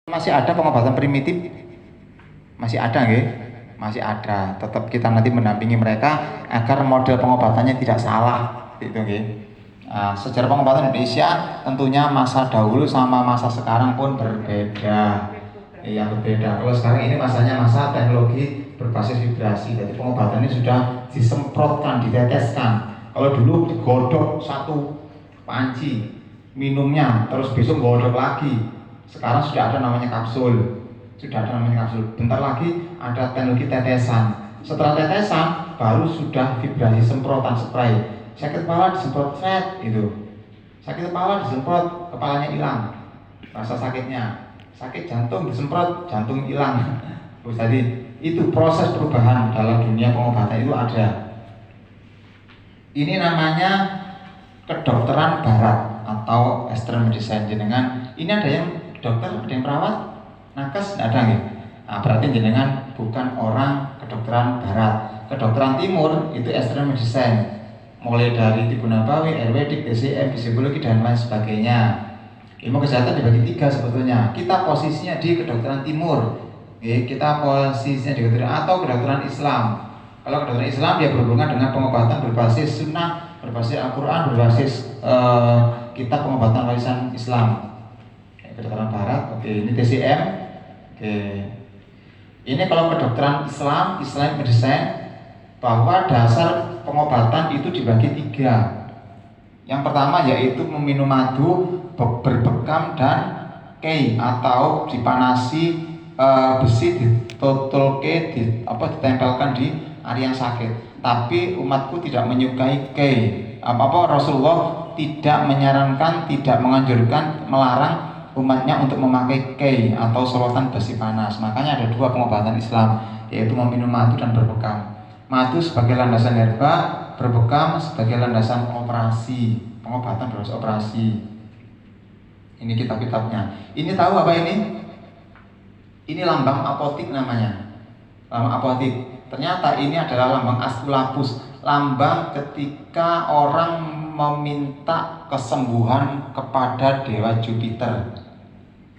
Masih ada pengobatan primitif, masih ada nggih? Masih ada. Tetap kita nanti mendampingi mereka agar model pengobatannya tidak salah, gitu nggih. Nah, sejarah pengobatan Indonesia tentunya masa dahulu sama masa sekarang pun berbeda. Iya berbeda. Kalau sekarang ini masanya masa teknologi berbasis vibrasi. Jadi pengobatannya sudah disemprotkan, diteteskan. Kalau dulu digodok satu panci minumnya, terus besok godok lagi. Sekarang sudah ada namanya kapsul, bentar lagi ada teknologi tetesan. Setelah tetesan baru sudah vibrasi semprotan spray. Sakit kepala disemprot itu, sakit kepala disemprot kepalanya hilang rasa sakitnya, sakit jantung disemprot jantung hilang. Terus tadi itu proses perubahan dalam dunia pengobatan itu ada. Ini namanya kedokteran barat atau Western medicine. Jenengan ini ada yang dokter, ada yang perawat, nakes, ada nggih? Nah, berarti jenengan bukan orang kedokteran barat. Kedokteran timur itu Eastern medicine, mulai dari tibu nabawi, ayurvedik, TCM, psikologi dan lain sebagainya. Ilmu kesehatan dibagi tiga sebetulnya. Kita posisinya di kedokteran timur, kita posisinya di kedokteran atau kedokteran Islam. Kalau kedokteran Islam dia berhubungan dengan pengobatan berbasis sunnah, berbasis Al-Quran, berbasis kitab pengobatan warisan Islam. Kedokteran barat, oke, ini TCM, oke. Ini kalau kedokteran Islam, Islamic medicine, bahwa dasar pengobatan itu dibagi tiga. Yang pertama yaitu meminum madu berbekam dan kei atau dipanasi besi ditotolke ditempelkan di area yang sakit. Tapi umatku tidak menyukai kei. Rasulullah tidak menyarankan, tidak menganjurkan, melarang umatnya untuk memakai kei atau sorotan besi panas. Makanya ada dua pengobatan Islam, yaitu meminum madu dan berbekam. Madu sebagai landasan herba, berbekam sebagai landasan operasi, pengobatan berbasis operasi. Ini kitab-kitabnya. Ini tahu apa ini? Ini lambang apotik namanya. Lambang apotik. Ternyata ini adalah lambang Askulapius, lambang ketika orang meminta kesembuhan kepada dewa Jupiter.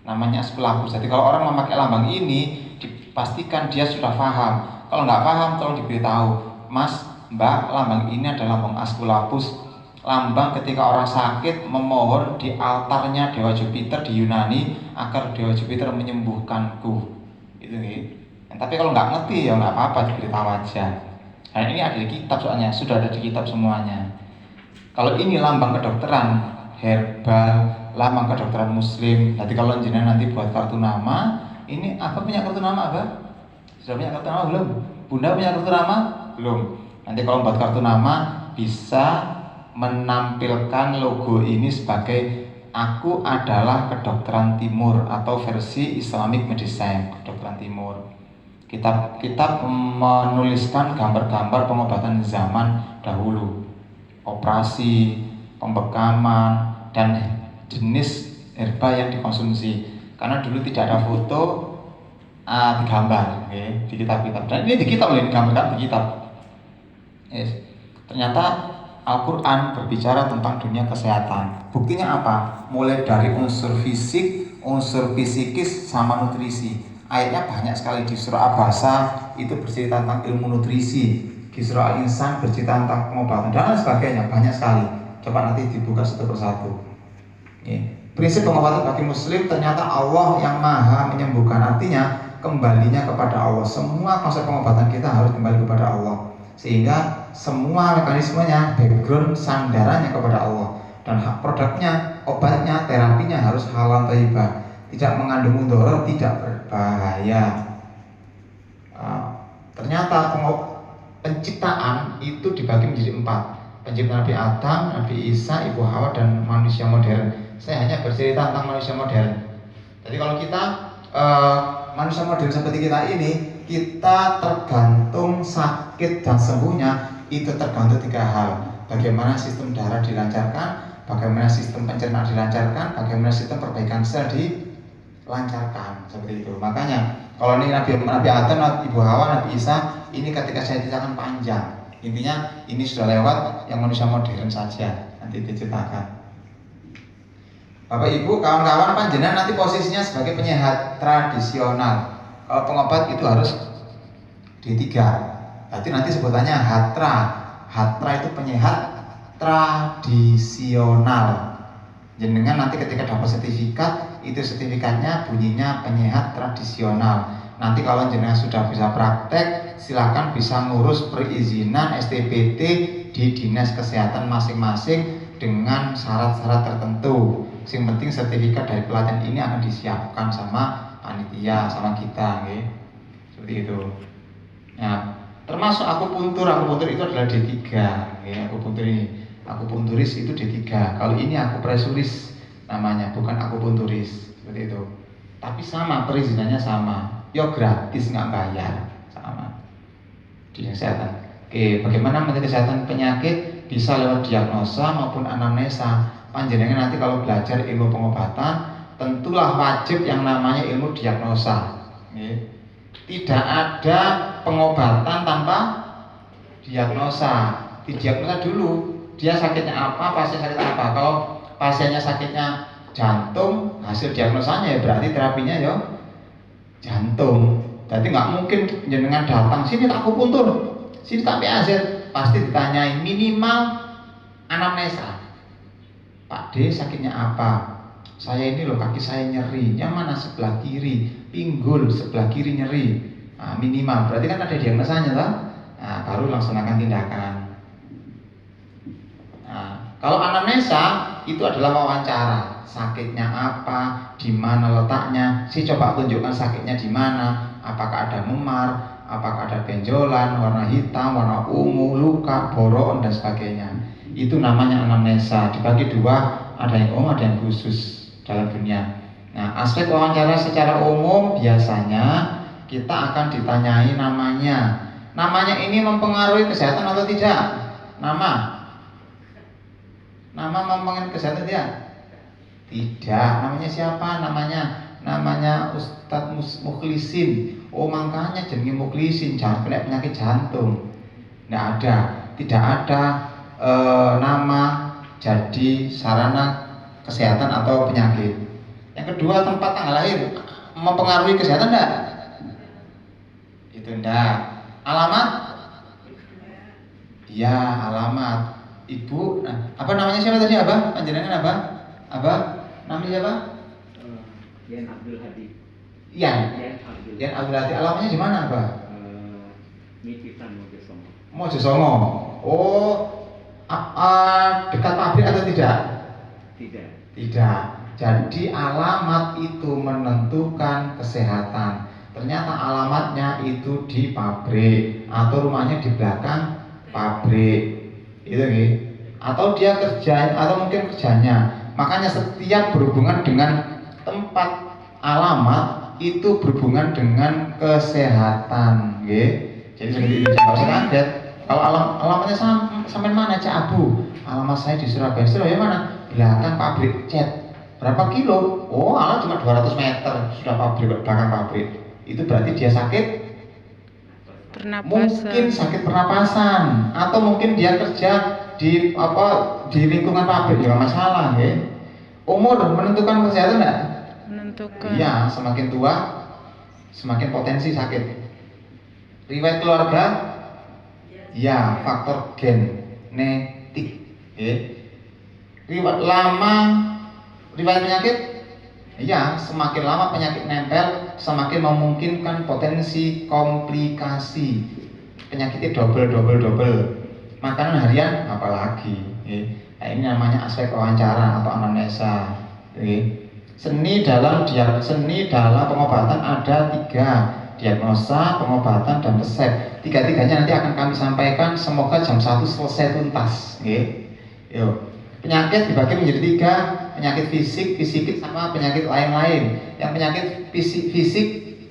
Namanya Askulapius. Jadi kalau orang memakai lambang ini, dipastikan dia sudah paham. Kalau nggak paham, tolong diberitahu, Mas, Mbak, lambang ini adalah lambang Askulapius, lambang ketika orang sakit memohon di altarnya dewa Jupiter di Yunani agar dewa Jupiter menyembuhkanku. Itu nih. Tapi kalau nggak ngerti ya nggak apa-apa, diberitahu aja. Nah ini ada di kitab soalnya, sudah ada di kitab semuanya. Kalau ini lambang kedokteran herbal, lambang kedokteran muslim. Jadi kalau jenengan nanti buat kartu nama, ini apa punya kartu nama apa? Sudah punya kartu nama belum? Bunda punya kartu nama? Belum. Nanti kalau buat kartu nama bisa menampilkan logo ini sebagai aku adalah kedokteran timur atau versi Islamic medicine, kedokteran timur. Kitab-kitab menuliskan gambar-gambar pengobatan zaman dahulu, operasi, pembekaman, dan jenis herba yang dikonsumsi. Karena dulu tidak ada foto, digambar, di kitab-kitab. Dan ini di kitab, digambarkan di kitab. Yes. Ternyata Al-Quran berbicara tentang dunia kesehatan. Buktinya apa? Mulai dari unsur fisik, unsur psikis, sama nutrisi. Ayatnya banyak sekali. Di surah Abasa itu bercerita tentang ilmu nutrisi, di surah Al-Insan bercerita tentang pengobatan dan lain sebagainya, banyak sekali. Coba nanti dibuka satu persatu. Prinsip pengobatan bagi muslim, ternyata Allah yang maha menyembuhkan. Artinya kembalinya kepada Allah. Semua konsep pengobatan kita harus kembali kepada Allah, sehingga semua mekanismenya, background, sandarannya kepada Allah. Dan hak produknya, obatnya, terapinya harus halal thayyibah, tidak mengandung mudarat, tidak berbahaya. Ternyata penciptaan itu dibagi menjadi 4. Penciptaan Nabi Adam, Nabi Isa, Ibu Hawa, dan manusia modern. Saya hanya bercerita tentang manusia modern. Jadi kalau kita manusia modern seperti kita ini, kita tergantung sakit dan sembuhnya itu tergantung 3 hal. Bagaimana sistem darah dilancarkan, bagaimana sistem pencernaan dilancarkan, bagaimana sistem perbaikan sel dilancarkan, seperti itu. Makanya kalau ini Nabi Adam, Ibu Hawa, Nabi Isa, ini ketika saya ceritakan panjang. Intinya ini sudah lewat, yang manusia modern saja nanti diceritakan. Bapak Ibu, kawan-kawan, panjenengan nanti posisinya sebagai penyehat tradisional. Kalau pengobat itu harus D3. Berarti nanti sebutannya hatra. Hatra itu penyehat tradisional. Jenengan nanti ketika dapat sertifikat, itu sertifikatnya bunyinya penyehat tradisional. Nanti kalau jenengan sudah bisa praktek, silakan bisa ngurus perizinan STPT di dinas kesehatan masing-masing dengan syarat-syarat tertentu. Yang penting sertifikat dari pelatihan ini akan disiapkan sama panitia, sama kita, okay? Seperti itu. Nah, termasuk akupuntur itu adalah D3, okay? Akupuntur ini, akupunturis itu D3. Kalau ini akupresuris namanya, bukan akupunturis, seperti itu. Tapi sama, perizinannya sama. Yo gratis, nggak bayar, sama. Di kesehatan. Oke, bagaimana mengenai kesehatan penyakit bisa lewat diagnosa maupun anamnesa. Panjenengan nanti kalau belajar ilmu pengobatan, tentulah wajib yang namanya ilmu diagnosa. Tidak ada pengobatan tanpa diagnosa. Didiagnosa dulu, dia sakitnya apa, pasien sakit apa. Kalau pasiennya sakitnya jantung, hasil diagnosanya ya berarti terapinya ya jantung. Berarti nggak mungkin jenengan datang sini tak akupuntur, sini tak PAZ, pasti ditanyai minimal anamnesa. Pak D sakitnya apa? Saya ini loh kaki saya nyeri, yang mana sebelah kiri, pinggul sebelah kiri nyeri. Nah, minimal, berarti kan ada diagnosanya lah. Nah, baru laksanakan tindakan. Nah, kalau anamnesa itu adalah wawancara, sakitnya apa, di mana letaknya. Si coba tunjukkan sakitnya di mana, apakah ada memar, apakah ada benjolan, warna hitam, warna ungu, luka, borok dan sebagainya. Itu namanya anamnesa. Dibagi dua, ada yang umum, ada yang khusus dalam dunia. Nah, aspek wawancara secara umum biasanya kita akan ditanyai namanya. Namanya ini mempengaruhi kesehatan atau tidak? Nama mempengaruhi kesehatan tidak? Tidak. Namanya siapa? Namanya Ustadz Mukhlisin. Oh, makanya jenenge Mukhlisin, jangan kena penyakit jantung. Tidak ada nama jadi sarana kesehatan atau penyakit. Yang kedua, tempat tanggal lahir mempengaruhi kesehatan enggak? Itu enggak. Alamat? Iya, alamat. Ibu, apa namanya siapa tadi, Abah? Panjenengan Abah? Abah? Namanya siapa? Yan Abdul Hadi. Yan Abdul Hadi. Alamatnya di mana, Abah? Mititan Mojosongo. Mojosongo. Oh, dekat pabrik atau tidak? Tidak. Jadi alamat itu menentukan kesehatan. Ternyata alamatnya itu di pabrik atau rumahnya di belakang pabrik. Itu nih. Atau dia kerja atau mungkin kerjanya. Makanya setiap berhubungan dengan tempat alamat itu berhubungan dengan kesehatan, nggih. Jadi seperti itu, jangan usah kaget. Kalau alamatnya sampai mana, Cak Abu? Alamat saya di Surabaya. Surabaya mana? Belakang pabrik cat. Berapa kilo? Oh, cuma 200 meter sudah pabrik, belakang pabrik. Itu berarti dia sakit pernapasan. Mungkin sakit pernapasan atau mungkin dia kerja di lingkungan pabrik, juga masalah, ya. Umur menentukan kesehatan enggak? Menentukan. Iya, semakin tua semakin potensi sakit. Riwayat keluarga? Ya, faktor genetik. Riwayat penyakit? Ya, semakin lama penyakit nempel, semakin memungkinkan potensi komplikasi. Penyakitnya double. Makanan harian apalagi. Nah, ini namanya aspek wawancara atau anamnesa. Seni dalam pengobatan ada 3. Diagnosa, pengobatan, dan resep. 3-tiganya nanti akan kami sampaikan. Semoga jam 1 selesai tuntas. Penyakit dibagi menjadi 3. Penyakit fisik, psikis, sama penyakit lain-lain. Yang penyakit fisik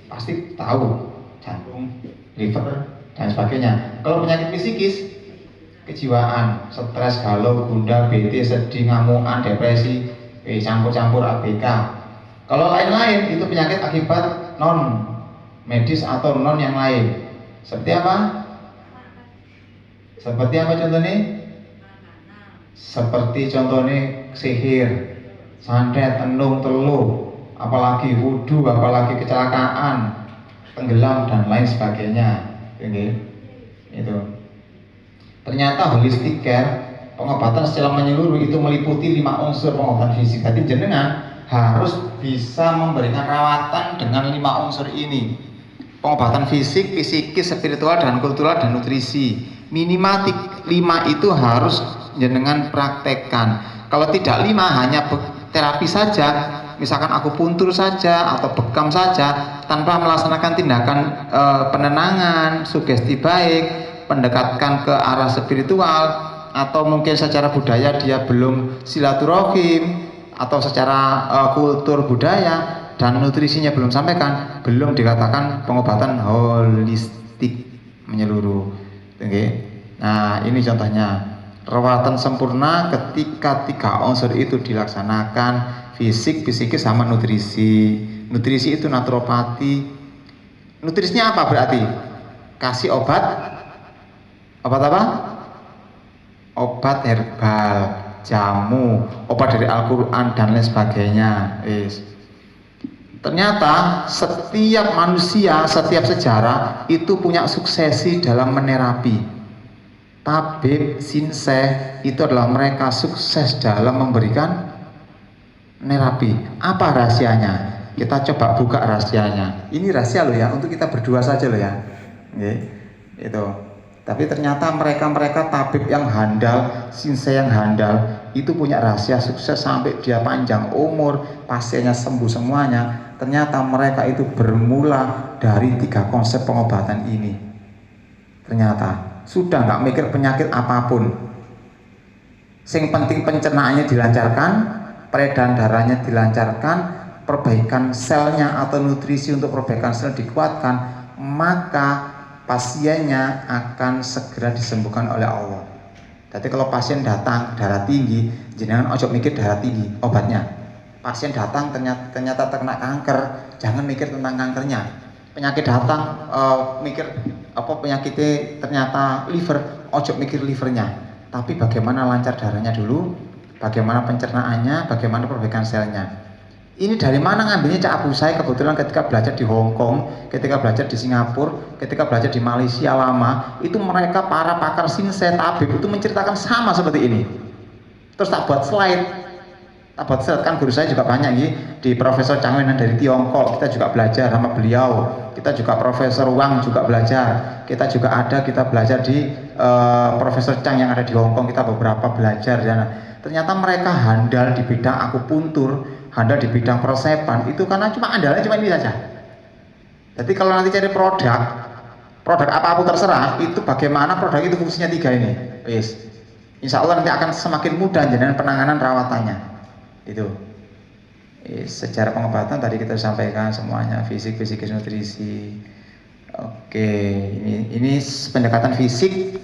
pasti tahu, jantung, liver, dan sebagainya. Kalau penyakit psikis, kejiwaan, stres, galau, gundah, bete, sedih, ngamukan, depresi, campur-campur ABK. Kalau lain-lain itu penyakit akibat non medis atau non yang lain. Seperti apa contohnya? Seperti contohnya sihir, santet, enung, telu, apalagi wudhu, apalagi kecelakaan, tenggelam dan lain sebagainya. Oke. Itu. Ternyata holistic care, pengobatan secara menyeluruh itu meliputi 5 unsur pengobatan fisik. Jadi jenengan harus bisa memberikan rawatan dengan 5 unsur ini. Pengobatan fisik, psikis, spiritual, dan kultural, dan nutrisi. Minimal 5 itu harus jenengan praktekkan. Kalau tidak 5, hanya terapi saja, misalkan akupuntur saja atau bekam saja, tanpa melaksanakan tindakan penenangan, sugesti baik, pendekatkan ke arah spiritual, atau mungkin secara budaya dia belum silaturahim, atau secara kultur budaya dan nutrisinya belum sampaikan, belum dikatakan pengobatan holistik menyeluruh. Oke. Nah, ini contohnya. Perawatan sempurna ketika 3 unsur itu dilaksanakan, fisik, psikis, sama nutrisi. Nutrisi itu naturopati. Nutrisinya apa berarti? Kasih obat. Obat apa? Obat herbal, jamu, obat dari Al-Quran, dan lain sebagainya. Ternyata setiap manusia, setiap sejarah itu punya suksesi dalam menerapi. Tabib, sinseh itu adalah mereka sukses dalam memberikan nerapi. Apa rahasianya? Kita coba buka rahasianya. Ini rahasia loh ya, untuk kita berdua saja loh ya. Itu. Tapi ternyata mereka tabib yang handal, sinseh yang handal, itu punya rahasia sukses sampai dia panjang umur, pasiennya sembuh semuanya. Ternyata mereka itu bermula dari 3 konsep pengobatan ini. Ternyata sudah nggak mikir penyakit apapun. Sing penting pencernaannya dilancarkan, peredaran darahnya dilancarkan, perbaikan selnya atau nutrisi untuk perbaikan sel dikuatkan, maka pasiennya akan segera disembuhkan oleh Allah. Jadi kalau pasien datang darah tinggi, jangan ojo mikir darah tinggi obatnya. Pasien datang ternyata terkena kanker, jangan mikir tentang kankernya. Penyakit datang mikir apa penyakitnya ternyata liver, ojo mikir livernya. Tapi bagaimana lancar darahnya dulu, bagaimana pencernaannya, bagaimana perbaikan selnya. Ini dari mana ngambilnya Cak Abu? Saya kebetulan ketika belajar di Hong Kong, ketika belajar di Singapura, ketika belajar di Malaysia lama, itu mereka para pakar sinseh tabib itu menceritakan sama seperti ini. Terus tak buat slide. Kan guru saya juga banyak nih, di Profesor Chang Wen dari Tiongkok, kita juga belajar sama beliau. Kita juga Profesor Wang juga belajar. Kita belajar di Profesor Chang yang ada di Hong Kong, kita beberapa belajar. Ternyata mereka handal di bidang akupuntur, handal di bidang peresepan, itu karena andalnya cuma ini saja. Jadi kalau nanti cari produk apapun terserah, itu bagaimana produk itu fungsinya 3 ini. Insya Allah nanti akan semakin mudah dengan penanganan rawatannya. Itu secara pengobatan tadi kita sampaikan semuanya, fisik, psikis, nutrisi. Oke, ini pendekatan fisik.